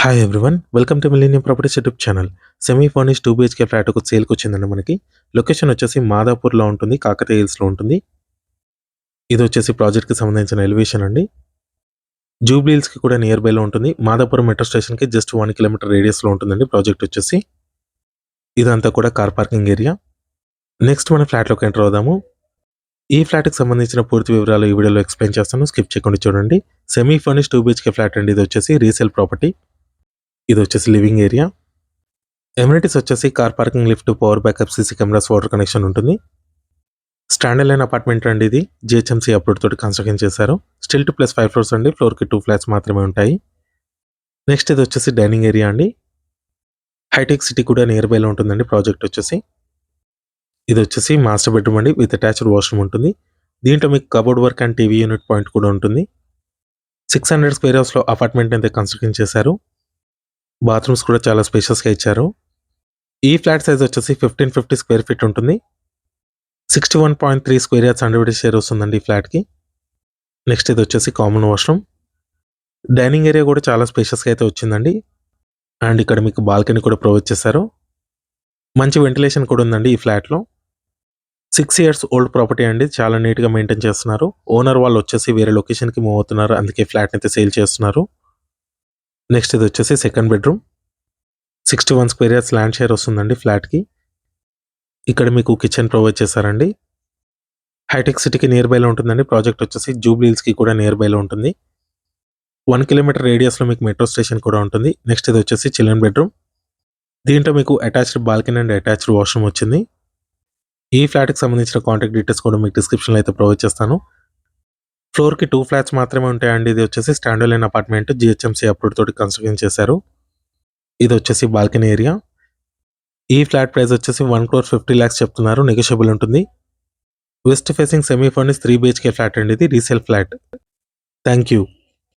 Hi everyone welcome to millennium properties YouTube channel. Semi furnished 2 BHK flat ఒక సేల్కి వచ్చిందండి మనకి. లొకేషన్ వచ్చేసి మాదాపూర్లో ఉంటుంది, కాకతీయ హిల్స్లో ఉంటుంది. ఇది వచ్చేసి ప్రాజెక్ట్కి సంబంధించిన ఎలివేషన్ అండి. జూబ్లీ హిల్స్కి కూడా నియర్ బైలో ఉంటుంది. మాదాపురం మెట్రో స్టేషన్కి జస్ట్ 1 కిలోమీటర్ రేడియస్లో ఉంటుందండి ప్రాజెక్ట్ వచ్చేసి. ఇదంతా కూడా కార్ పార్కింగ్ ఏరియా. నెక్స్ట్ మన ఫ్లాట్లోకి ఎంటర్ అవుదాము. ఈ ఫ్లాట్కి సంబంధించిన పూర్తి వివరాలు ఈ వీడియోలో ఎక్స్ప్లెయిన్ చేస్తాను, స్కిప్ చేయకుండా చూడండి. సెమీ ఫర్నిష్డ్ 2 BHK ఫ్లాట్ అండి. ఇది వచ్చేసి రీసేల్ ప్రాపర్టీ. ఇది వచ్చేసి లివింగ్ ఏరియా. ఎమ్యూనిటీస్ వచ్చేసి car parking, lift, power backup, CC cameras, water connection ఉంటుంది. స్టాండర్డ్ లైన్ అపార్ట్మెంట్ అండి. ఇది జిహెచ్ఎంసీ అప్రూవ్ తోటి కన్స్ట్రక్షన్ చేశారు. స్టిల్ టు ప్లస్ 5 ఫ్లోర్స్ అండి. ఫ్లోర్కి 2 ఫ్లాట్స్ మాత్రమే ఉంటాయి. నెక్స్ట్ ఇది వచ్చేసి డైనింగ్ ఏరియా అండి. హైటెక్ సిటీ కూడా నియర్ బైలో ఉంటుందండి ప్రాజెక్ట్ వచ్చేసి. ఇది వచ్చేసి మాస్టర్ బెడ్రూమ్ అండి, విత్ అటాచ్డ్ వాష్రూమ్ ఉంటుంది. దీంట్లో మీకు cupboard work and TV unit point కూడా ఉంటుంది. 600 స్క్వేర్ హౌస్లో అపార్ట్మెంట్ అయితే కన్స్ట్రక్షన్ చేశారు. బాత్రూమ్స్ కూడా చాలా స్పేషియస్గా ఇచ్చారు. ఈ ఫ్లాట్ సైజ్ వచ్చేసి 1550 స్క్వేర్ ఫీట్ ఉంటుంది. 61.3 స్క్వేర్ యార్డ్స్ అండర్విడి షేర్ వస్తుందండి ఈ ఫ్లాట్కి. నెక్స్ట్ ఇది వచ్చేసి కామన్ వాష్రూమ్. డైనింగ్ ఏరియా కూడా చాలా స్పేషియస్గా అయితే వచ్చిందండి. అండ్ ఇక్కడ మీకు బాల్కనీ కూడా ప్రొవైడ్ చేశారు. మంచి వెంటిలేషన్ కూడా ఉందండి ఈ ఫ్లాట్లో. 6 ఇయర్స్ ఓల్డ్ ప్రాపర్టీ అండి. చాలా నీట్గా మెయింటైన్ చేస్తున్నారు. ఓనర్ వాళ్ళు వచ్చేసి వేరే లొకేషన్కి మూవ్ అవుతున్నారు, అందుకే ఫ్లాట్ అయితే సేల్ చేస్తున్నారు. నెక్స్ట్ ఇది వచ్చేసి second bedroom. 61 square yards land share వస్తుందండి ఫ్లాట్కి. ఇక్కడ మీకు కిచెన్ ప్రొవైడ్ చేశారండి. హైటెక్ సిటీకి నియర్ బైలో ఉంటుందండి. ప్రాజెక్ట్ వచ్చేసి జూబ్లీ హిల్స్కి కూడా నియర్ బైలో ఉంటుంది. 1 కిలోమీటర్ రేడియస్లో మీకు మెట్రో స్టేషన్ కూడా ఉంటుంది. నెక్స్ట్ ఇది వచ్చేసి చిల్డ్రన్ బెడ్రూమ్. దీంట్లో మీకు attached balcony and attached washroom వచ్చింది. ఈ ఫ్లాట్కి సంబంధించిన కాంటాక్ట్ డీటెయిల్స్ కూడా మీకు డిస్క్రిప్షన్లో అయితే ప్రొవైడ్ చేస్తాను. ఫ్లోర్కి 2 ఫ్లాట్స్ మాత్రమే ఉంటాయండి. ఇది వచ్చేసి standard line apartment, GHMC approve తోటి కన్స్ట్రక్షన్ చేశారు. ఇది వచ్చేసి బాల్కనీ ఏరియా. ఈ ఫ్లాట్ ప్రైస్ వచ్చేసి 1,50 lakhs చెప్తున్నారు, నెగోషియబుల్ ఉంటుంది. West facing semi furnished 3 BHK flat అండి. ఇది రీసేల్ ఫ్లాట్. Thank you.